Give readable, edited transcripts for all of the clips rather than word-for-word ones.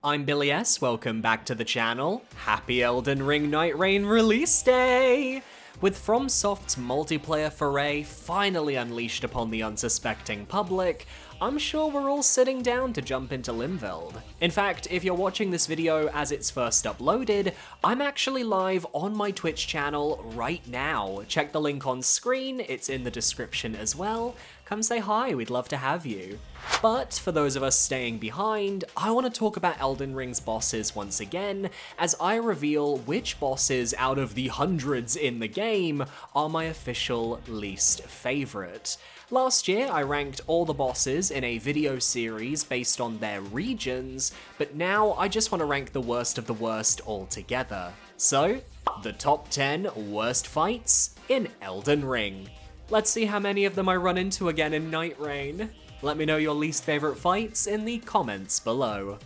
I'm Billy S, welcome back to the channel. Happy Elden Ring Night Rain release day! With FromSoft's multiplayer foray finally unleashed upon the unsuspecting public, I'm sure we're all sitting down to jump into Limgrave. In fact, if you're watching this video as it's first uploaded, I'm actually live on my Twitch channel right now. Check the link on screen, it's in the description as well. Come say hi, we'd love to have you. But for those of us staying behind, I want to talk about Elden Ring's bosses once again, as I reveal which bosses out of the hundreds in the game are my official least favorite. Last year, I ranked all the bosses in a video series based on their regions, but now I just want to rank the worst of the worst altogether. So, the top 10 worst fights in Elden Ring. Let's see how many of them I run into again in Night Rain. Let me know your least favorite fights in the comments below.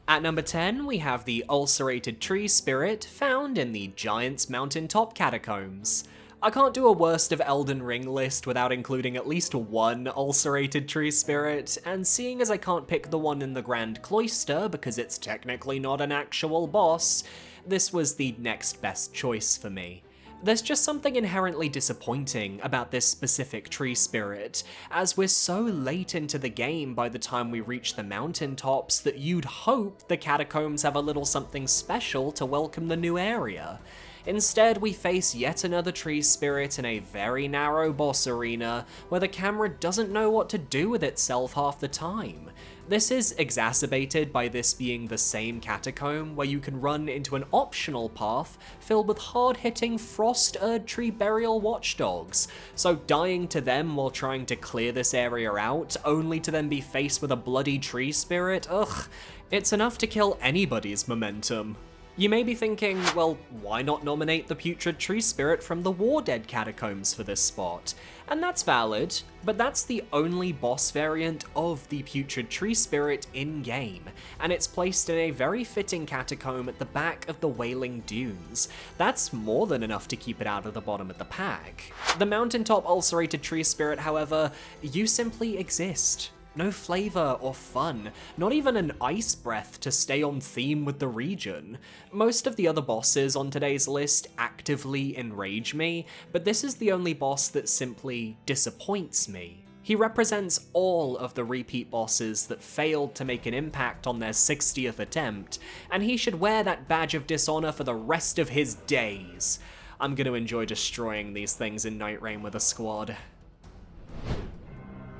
At number 10, we have the ulcerated tree spirit found in the Giant's Mountaintop Catacombs. I can't do a worst of Elden Ring list without including at least one ulcerated tree spirit, and seeing as I can't pick the one in the Grand Cloister because it's technically not an actual boss, this was the next best choice for me. There's just something inherently disappointing about this specific tree spirit, as we're so late into the game by the time we reach the mountaintops that you'd hope the catacombs have a little something special to welcome the new area. Instead, we face yet another tree spirit in a very narrow boss arena, where the camera doesn't know what to do with itself half the time. This is exacerbated by this being the same catacomb where you can run into an optional path filled with hard-hitting frost Erdtree burial watchdogs, so dying to them while trying to clear this area out, only to then be faced with a bloody tree spirit, ugh, it's enough to kill anybody's momentum. You may be thinking, well, why not nominate the Putrid Tree Spirit from the War Dead Catacombs for this spot? And that's valid, but that's the only boss variant of the Putrid Tree Spirit in-game, and it's placed in a very fitting catacomb at the back of the Wailing Dunes. That's more than enough to keep it out of the bottom of the pack. The Mountaintop Ulcerated Tree Spirit, however, you simply exist. No flavor or fun, not even an ice breath to stay on theme with the region. Most of the other bosses on today's list actively enrage me, but this is the only boss that simply disappoints me. He represents all of the repeat bosses that failed to make an impact on their 60th attempt, and he should wear that badge of dishonor for the rest of his days. I'm gonna enjoy destroying these things in Night Rain with a squad.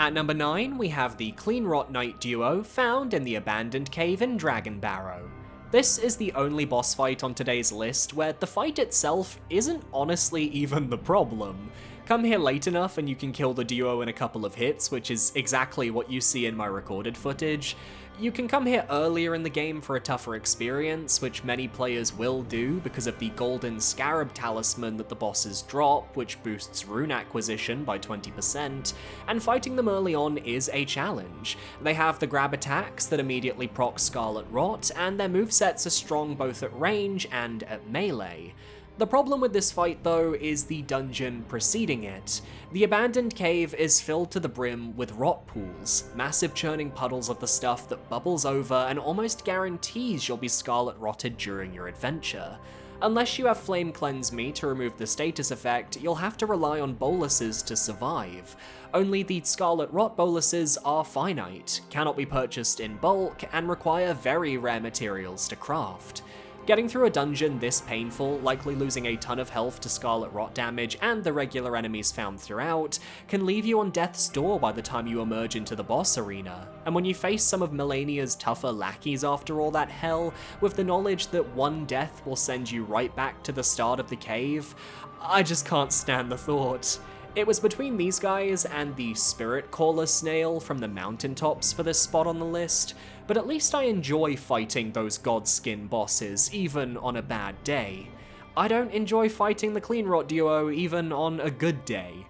At number 9, we have the Cleanrot Knight duo found in the abandoned cave in Dragon Barrow. This is the only boss fight on today's list where the fight itself isn't honestly even the problem. Come here late enough and you can kill the duo in a couple of hits, which is exactly what you see in my recorded footage. You can come here earlier in the game for a tougher experience, which many players will do because of the golden scarab talisman that the bosses drop, which boosts rune acquisition by 20%, and fighting them early on is a challenge. They have the grab attacks that immediately proc Scarlet Rot, and their movesets are strong both at range and at melee. The problem with this fight, though, is the dungeon preceding it. The abandoned cave is filled to the brim with rot pools, massive churning puddles of the stuff that bubbles over and almost guarantees you'll be scarlet rotted during your adventure. Unless you have Flame Cleanse Me to remove the status effect, you'll have to rely on boluses to survive. Only the Scarlet Rot boluses are finite, cannot be purchased in bulk, and require very rare materials to craft. Getting through a dungeon this painful, likely losing a ton of health to Scarlet Rot damage and the regular enemies found throughout, can leave you on death's door by the time you emerge into the boss arena. And when you face some of Melania's tougher lackeys after all that hell, with the knowledge that one death will send you right back to the start of the cave, I just can't stand the thought. It was between these guys and the Spirit Caller Snail from the mountaintops for this spot on the list, but at least I enjoy fighting those Godskin bosses, even on a bad day. I don't enjoy fighting the Cleanrot duo, even on a good day.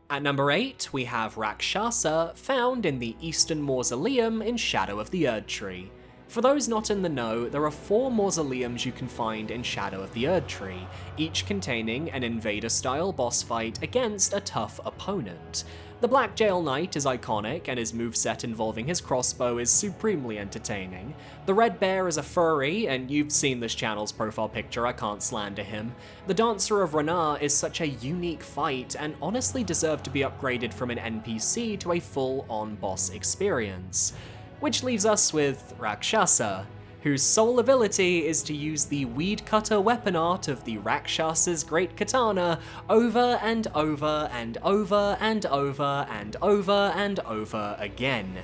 At number 8, we have Rakshasa, found in the Eastern Mausoleum in Shadow of the Erdtree. For those not in the know, there are 4 mausoleums you can find in Shadow of the Erdtree, each containing an invader-style boss fight against a tough opponent. The Black Jail Knight is iconic, and his moveset involving his crossbow is supremely entertaining. The Red Bear is a furry, and you've seen this channel's profile picture, I can't slander him. The Dancer of Renar is such a unique fight, and honestly deserved to be upgraded from an NPC to a full-on boss experience. Which leaves us with Rakshasa, whose sole ability is to use the weed cutter weapon art of the Rakshasa's great katana over and over and over and over and over and over again.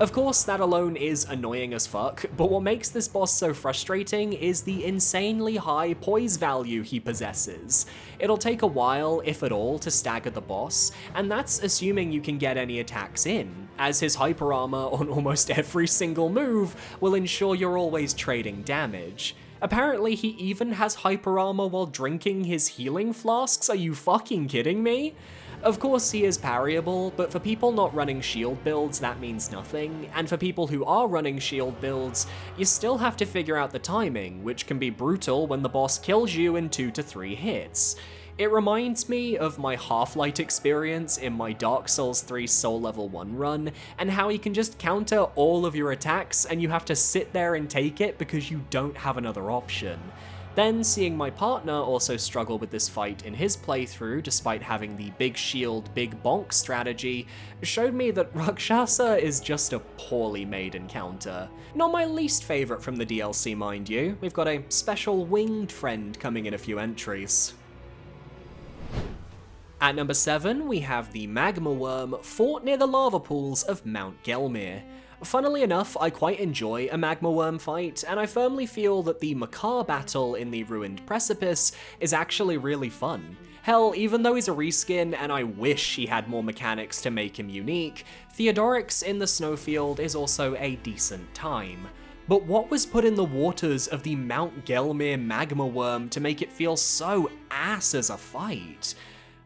Of course, that alone is annoying as fuck, but what makes this boss so frustrating is the insanely high poise value he possesses. It'll take a while, if at all, to stagger the boss, and that's assuming you can get any attacks in, as his hyper armor on almost every single move will ensure you're always trading damage. Apparently he even has hyper armor while drinking his healing flasks, are you fucking kidding me? Of course he is parryable, but for people not running shield builds that means nothing, and for people who are running shield builds, you still have to figure out the timing, which can be brutal when the boss kills you in 2 to 3 hits. It reminds me of my Half-Light experience in my Dark Souls 3 Soul Level 1 run, and how you can just counter all of your attacks and you have to sit there and take it because you don't have another option. Then, seeing my partner also struggle with this fight in his playthrough despite having the big shield, big bonk strategy, showed me that Rakshasa is just a poorly made encounter. Not my least favourite from the DLC, mind you. We've got a special winged friend coming in a few entries. At number 7, we have the Magma Worm fought near the lava pools of Mount Gelmir. Funnily enough, I quite enjoy a Magma Worm fight, and I firmly feel that the Makar battle in the Ruined Precipice is actually really fun. Hell, even though he's a reskin and I wish he had more mechanics to make him unique, Theodorix in the Snowfield is also a decent time. But what was put in the waters of the Mount Gelmir Magma Worm to make it feel so ass as a fight?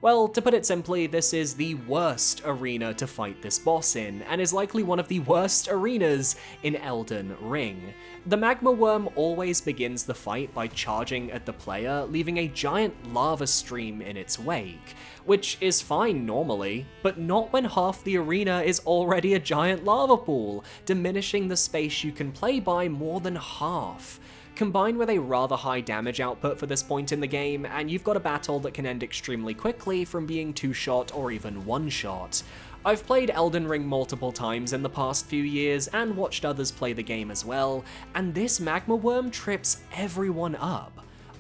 Well, to put it simply, this is the worst arena to fight this boss in, and is likely one of the worst arenas in Elden Ring. The Magma Worm always begins the fight by charging at the player, leaving a giant lava stream in its wake, which is fine normally, but not when half the arena is already a giant lava pool, diminishing the space you can play by more than half. Combined with a rather high damage output for this point in the game, and you've got a battle that can end extremely quickly from being 2-shot or even 1-shot. I've played Elden Ring multiple times in the past few years and watched others play the game as well, and this Magma Worm trips everyone up.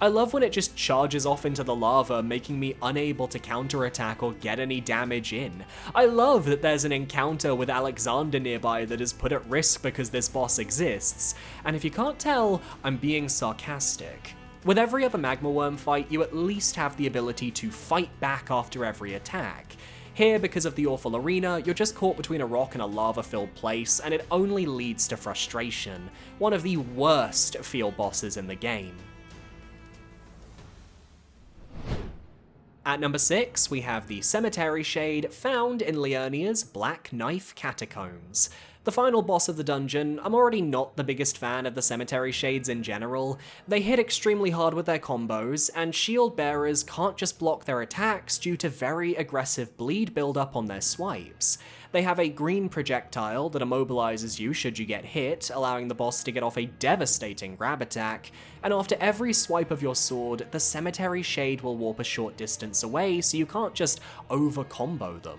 I love when it just charges off into the lava, making me unable to counterattack or get any damage in. I love that there's an encounter with Alexander nearby that is put at risk because this boss exists, and if you can't tell, I'm being sarcastic. With every other Magma Worm fight, you at least have the ability to fight back after every attack. Here, because of the awful arena, you're just caught between a rock and a lava-filled place, and it only leads to frustration. One of the worst field bosses in the game. At number 6, we have the Cemetery Shade found in Liurnia's Black Knife Catacombs. The final boss of the dungeon, I'm already not the biggest fan of the Cemetery Shades in general. They hit extremely hard with their combos, and shield bearers can't just block their attacks due to very aggressive bleed buildup on their swipes. They have a green projectile that immobilizes you should you get hit, allowing the boss to get off a devastating grab attack, and after every swipe of your sword, the Cemetery Shade will warp a short distance away so you can't just over-combo them.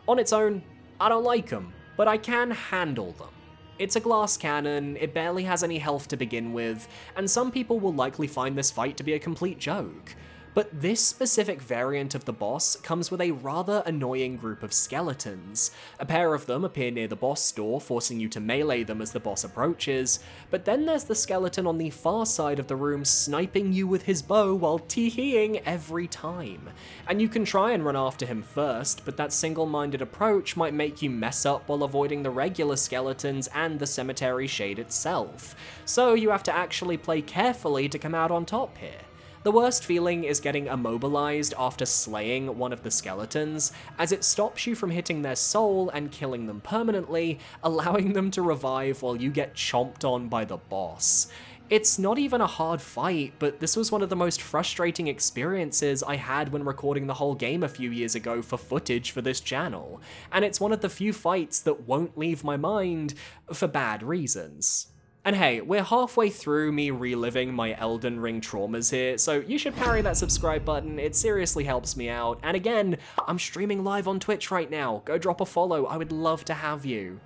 On its own, I don't like them, but I can handle them. It's a glass cannon, it barely has any health to begin with, and some people will likely find this fight to be a complete joke. But this specific variant of the boss comes with a rather annoying group of skeletons. A pair of them appear near the boss door, forcing you to melee them as the boss approaches, but then there's the skeleton on the far side of the room sniping you with his bow while tee-heeing every time. And you can try and run after him first, but that single-minded approach might make you mess up while avoiding the regular skeletons and the Cemetery Shade itself. So you have to actually play carefully to come out on top here. The worst feeling is getting immobilized after slaying one of the skeletons, as it stops you from hitting their soul and killing them permanently, allowing them to revive while you get chomped on by the boss. It's not even a hard fight, but this was one of the most frustrating experiences I had when recording the whole game a few years ago for footage for this channel, and it's one of the few fights that won't leave my mind for bad reasons. And hey, we're halfway through me reliving my Elden Ring traumas here, so you should parry that subscribe button, it seriously helps me out, and again, I'm streaming live on Twitch right now, go drop a follow, I would love to have you.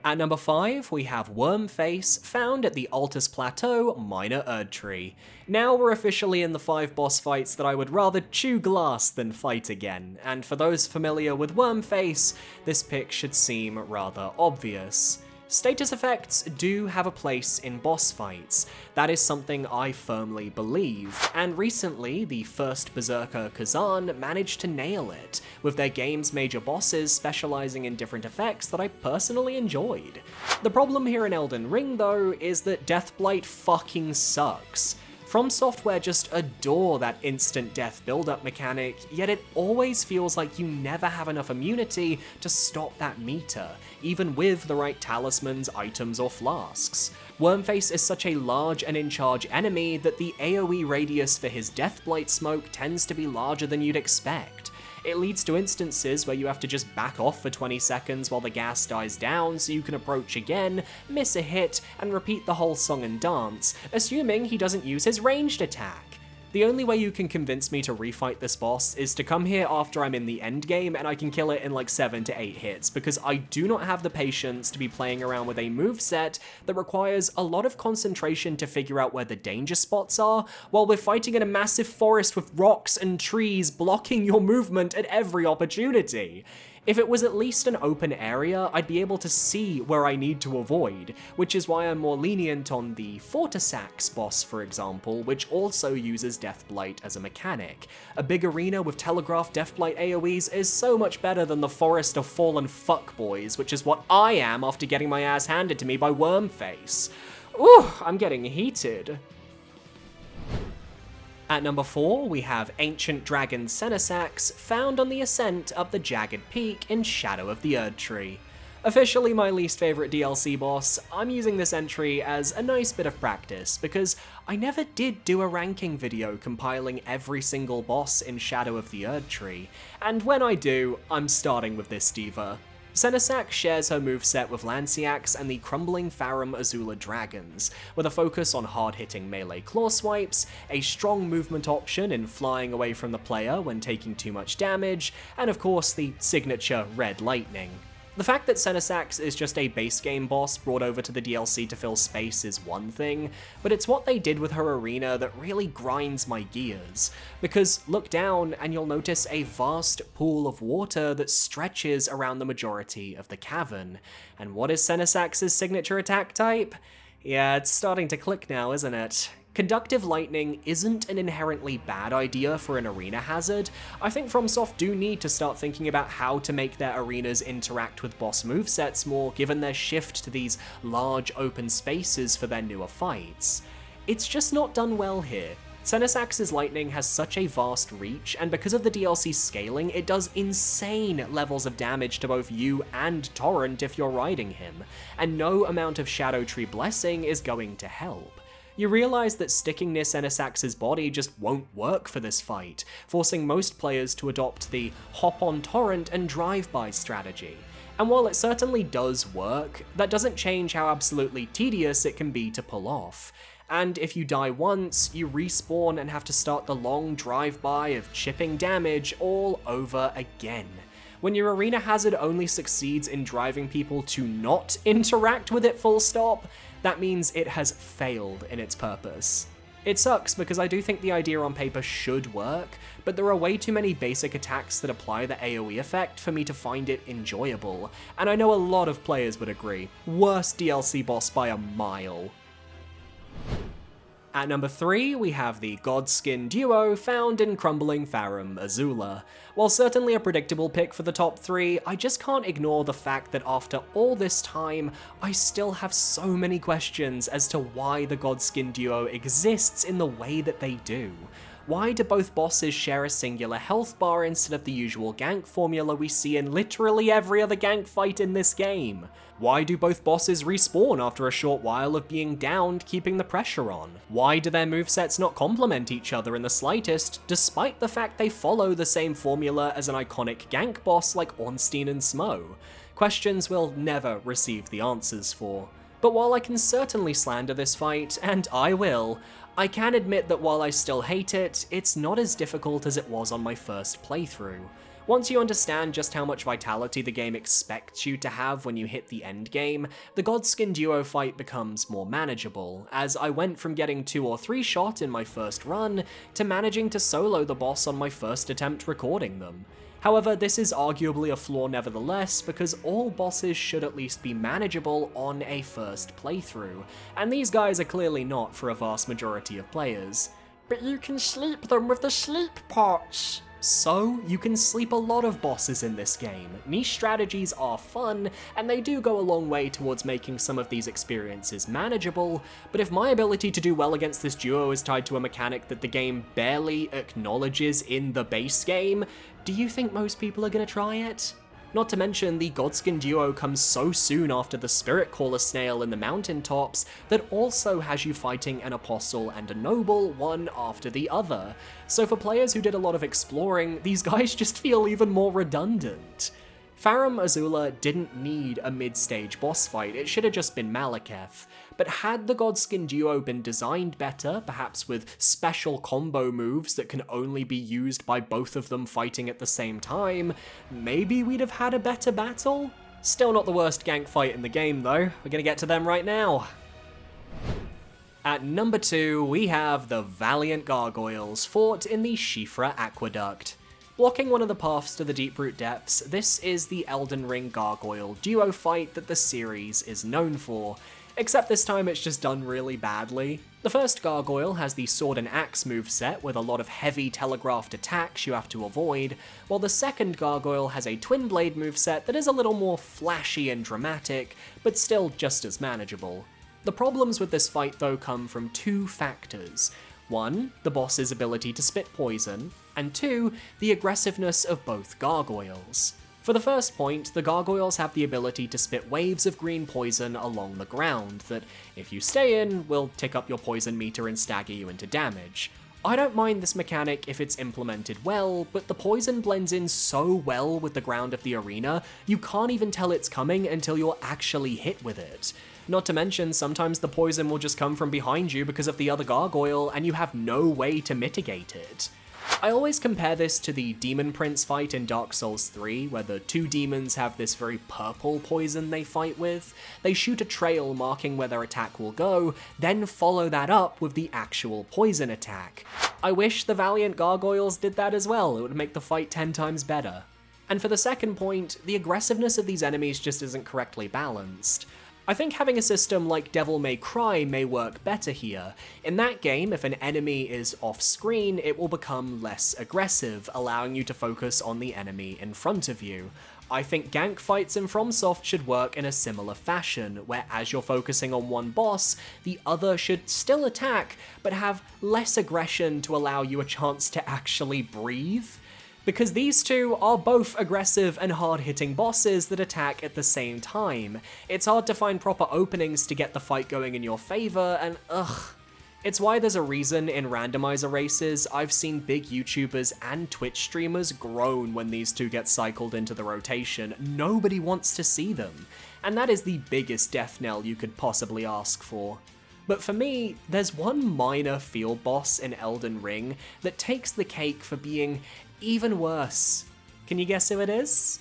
At number 5, we have Wormface, found at the Altus Plateau, Minor Erdtree. Now we're officially in the 5 boss fights that I would rather chew glass than fight again, and for those familiar with Wormface, this pick should seem rather obvious. Status effects do have a place in boss fights. That is something I firmly believe, and recently the first Berserker Kazan managed to nail it, with their game's major bosses specializing in different effects that I personally enjoyed. The problem here in Elden Ring though is that Deathblight fucking sucks. FromSoftware just adore that instant death build-up mechanic, yet it always feels like you never have enough immunity to stop that meter, even with the right talismans, items, or flasks. Wormface is such a large and in-charge enemy that the AoE radius for his Deathblight smoke tends to be larger than you'd expect. It leads to instances where you have to just back off for 20 seconds while the gas dies down so you can approach again, miss a hit, and repeat the whole song and dance, assuming he doesn't use his ranged attack. The only way you can convince me to refight this boss is to come here after I'm in the endgame and I can kill it in like 7 to 8 hits, because I do not have the patience to be playing around with a moveset that requires a lot of concentration to figure out where the danger spots are, while we're fighting in a massive forest with rocks and trees blocking your movement at every opportunity. If it was at least an open area, I'd be able to see where I need to avoid, which is why I'm more lenient on the Fortisax boss, for example, which also uses Deathblight as a mechanic. A big arena with telegraphed Deathblight AoEs is so much better than the Forest of Fallen Fuckboys, which is what I am after getting my ass handed to me by Wormface. Ooh, I'm getting heated. At number 4, we have Ancient Dragon Senesax, found on the ascent up the Jagged Peak in Shadow of the Erdtree. Officially my least favourite DLC boss, I'm using this entry as a nice bit of practice, because I never did do a ranking video compiling every single boss in Shadow of the Erdtree, and when I do, I'm starting with this diva. Senesax shares her moveset with Lanciax and the Crumbling Farum Azula dragons, with a focus on hard-hitting melee claw swipes, a strong movement option in flying away from the player when taking too much damage, and of course the signature Red Lightning. The fact that Senesax is just a base game boss brought over to the DLC to fill space is one thing, but it's what they did with her arena that really grinds my gears. Because look down and you'll notice a vast pool of water that stretches around the majority of the cavern. And what is Senesax's signature attack type? Yeah, it's starting to click now, isn't it? Conductive lightning isn't an inherently bad idea for an arena hazard. I think FromSoft do need to start thinking about how to make their arenas interact with boss movesets more, given their shift to these large open spaces for their newer fights. It's just not done well here. Senesax's lightning has such a vast reach, and because of the DLC scaling, it does insane levels of damage to both you and Torrent if you're riding him, and no amount of Shadow Tree Blessing is going to help. You realize that sticking near Senesax's body just won't work for this fight, forcing most players to adopt the hop on torrent and drive-by strategy. And while it certainly does work, that doesn't change how absolutely tedious it can be to pull off. And if you die once, you respawn and have to start the long drive-by of chipping damage all over again. When your arena hazard only succeeds in driving people to not interact with it full stop, that means it has failed in its purpose. It sucks because I do think the idea on paper should work, but there are way too many basic attacks that apply the AoE effect for me to find it enjoyable, and I know a lot of players would agree. Worst DLC boss by a mile. At number 3, we have the Godskin duo found in Crumbling Farum Azula. While certainly a predictable pick for the top 3, I just can't ignore the fact that after all this time, I still have so many questions as to why the Godskin duo exists in the way that they do. Why do both bosses share a singular health bar instead of the usual gank formula we see in literally every other gank fight in this game? Why do both bosses respawn after a short while of being downed, keeping the pressure on? Why do their movesets not complement each other in the slightest, despite the fact they follow the same formula as an iconic gank boss like Ornstein and Smo? Questions we'll never receive the answers for. But while I can certainly slander this fight, and I will, I can admit that while I still hate it, it's not as difficult as it was on my first playthrough. Once you understand just how much vitality the game expects you to have when you hit the end game, the Godskin duo fight becomes more manageable, as I went from getting 2 or 3 shot in my first run to managing to solo the boss on my first attempt recording them. However, this is arguably a flaw nevertheless, because all bosses should at least be manageable on a first playthrough, and these guys are clearly not for a vast majority of players. But you can sleep them with the sleep pots! So, you can sleep a lot of bosses in this game. Niche strategies are fun, and they do go a long way towards making some of these experiences manageable, but if my ability to do well against this duo is tied to a mechanic that the game barely acknowledges in the base game, do you think most people are gonna try it? Not to mention, the Godskin duo comes so soon after the Spirit Caller Snail in the mountaintops that also has you fighting an Apostle and a Noble one after the other. So for players who did a lot of exploring, these guys just feel even more redundant. Farum Azula didn't need a mid-stage boss fight, it should have just been Malekith. But had the Godskin duo been designed better, perhaps with special combo moves that can only be used by both of them fighting at the same time, maybe we'd have had a better battle? Still not the worst gank fight in the game though, we're gonna get to them right now. At number 2, we have the Valiant Gargoyles, fought in the Shifra Aqueduct. Blocking one of the paths to the Deeproot Depths, this is the Elden Ring Gargoyle duo fight that the series is known for, except this time it's just done really badly. The first Gargoyle has the Sword and Axe moveset with a lot of heavy telegraphed attacks you have to avoid, while the second Gargoyle has a Twin Blade moveset that is a little more flashy and dramatic, but still just as manageable. The problems with this fight though come from 2 factors. 1, the boss's ability to spit poison, and 2, the aggressiveness of both gargoyles. For the first point, the gargoyles have the ability to spit waves of green poison along the ground that, if you stay in, will tick up your poison meter and stagger you into damage. I don't mind this mechanic if it's implemented well, but the poison blends in so well with the ground of the arena, you can't even tell it's coming until you're actually hit with it. Not to mention, sometimes the poison will just come from behind you because of the other gargoyle, and you have no way to mitigate it. I always compare this to the Demon Prince fight in Dark Souls 3, where the 2 demons have this very purple poison they fight with. They shoot a trail marking where their attack will go, then follow that up with the actual poison attack. I wish the Valiant Gargoyles did that as well, it would make the fight 10 times better. And for the second point, the aggressiveness of these enemies just isn't correctly balanced. I think having a system like Devil May Cry may work better here. In that game, if an enemy is off-screen, it will become less aggressive, allowing you to focus on the enemy in front of you. I think gank fights in FromSoft should work in a similar fashion, where as you're focusing on one boss, the other should still attack, but have less aggression to allow you a chance to actually breathe. Because these two are both aggressive and hard-hitting bosses that attack at the same time. It's hard to find proper openings to get the fight going in your favor, and It's why there's a reason in randomizer races I've seen big YouTubers and Twitch streamers groan when these two get cycled into the rotation. Nobody wants to see them. And that is the biggest death knell you could possibly ask for. But for me, there's one minor field boss in Elden Ring that takes the cake for being even worse. Can you guess who it is?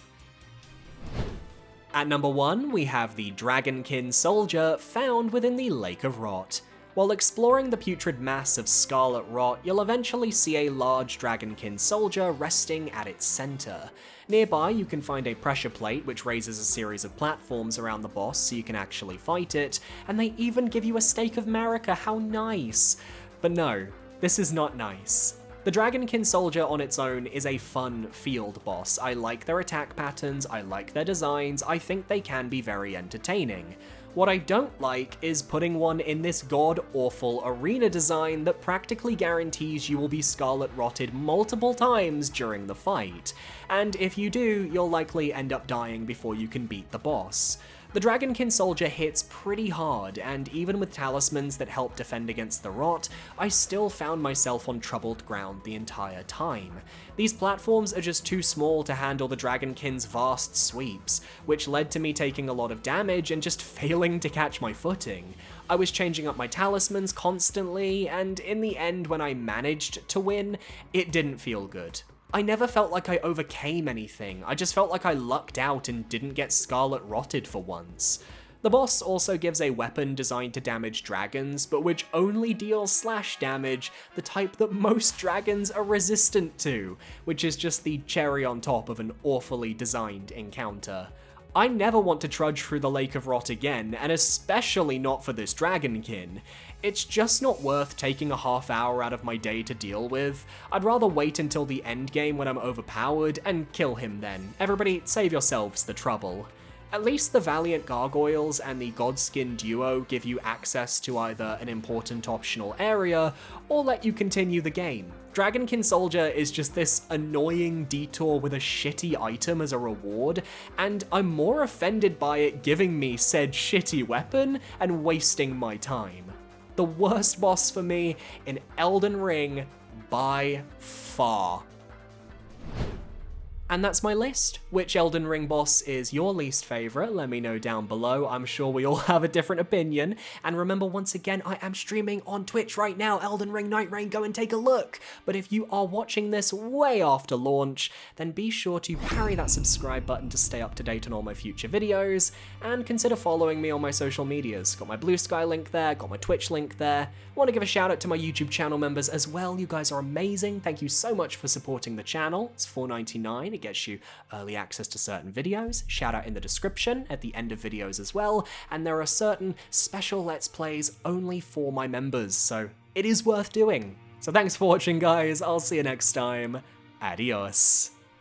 At number 1, we have the Dragonkin Soldier found within the Lake of Rot. While exploring the putrid mass of Scarlet Rot, you'll eventually see a large Dragonkin Soldier resting at its center. Nearby, you can find a pressure plate which raises a series of platforms around the boss so you can actually fight it, and they even give you a stake of Marika, how nice! But no, this is not nice. The Dragonkin Soldier on its own is a fun field boss. I like their attack patterns, I like their designs, I think they can be very entertaining. What I don't like is putting one in this god-awful arena design that practically guarantees you will be scarlet rotted multiple times during the fight, and if you do, you'll likely end up dying before you can beat the boss. The Dragonkin soldier hits pretty hard, and even with talismans that help defend against the rot, I still found myself on troubled ground the entire time. These platforms are just too small to handle the Dragonkin's vast sweeps, which led to me taking a lot of damage and just failing to catch my footing. I was changing up my talismans constantly, and in the end when I managed to win, it didn't feel good. I never felt like I overcame anything, I just felt like I lucked out and didn't get scarlet rotted for once. The boss also gives a weapon designed to damage dragons, but which only deals slash damage, the type that most dragons are resistant to, which is just the cherry on top of an awfully designed encounter. I never want to trudge through the Lake of Rot again, and especially not for this Dragonkin. It's just not worth taking a half hour out of my day to deal with. I'd rather wait until the end game when I'm overpowered and kill him then. Everybody, save yourselves the trouble. At least the Valiant Gargoyles and the Godskin duo give you access to either an important optional area, or let you continue the game. Dragonkin Soldier is just this annoying detour with a shitty item as a reward, and I'm more offended by it giving me said shitty weapon and wasting my time. The worst boss for me in Elden Ring by far. And that's my list. Which Elden Ring boss is your least favourite? Let me know down below. I'm sure we all have a different opinion. And remember, once again, I am streaming on Twitch right now, Elden Ring Night Rain, go and take a look. But if you are watching this way after launch, then be sure to parry that subscribe button to stay up to date on all my future videos, and consider following me on my social medias. Got my Blue Sky link there, got my Twitch link there. Want to give a shout out to my YouTube channel members as well. You guys are amazing. Thank you so much for supporting the channel. It's $4.99. It gets you early access to certain videos, shout out in the description at the end of videos as well, and there are certain special Let's Plays only for my members, so it is worth doing. So thanks for watching, guys. I'll see you next time. Adios.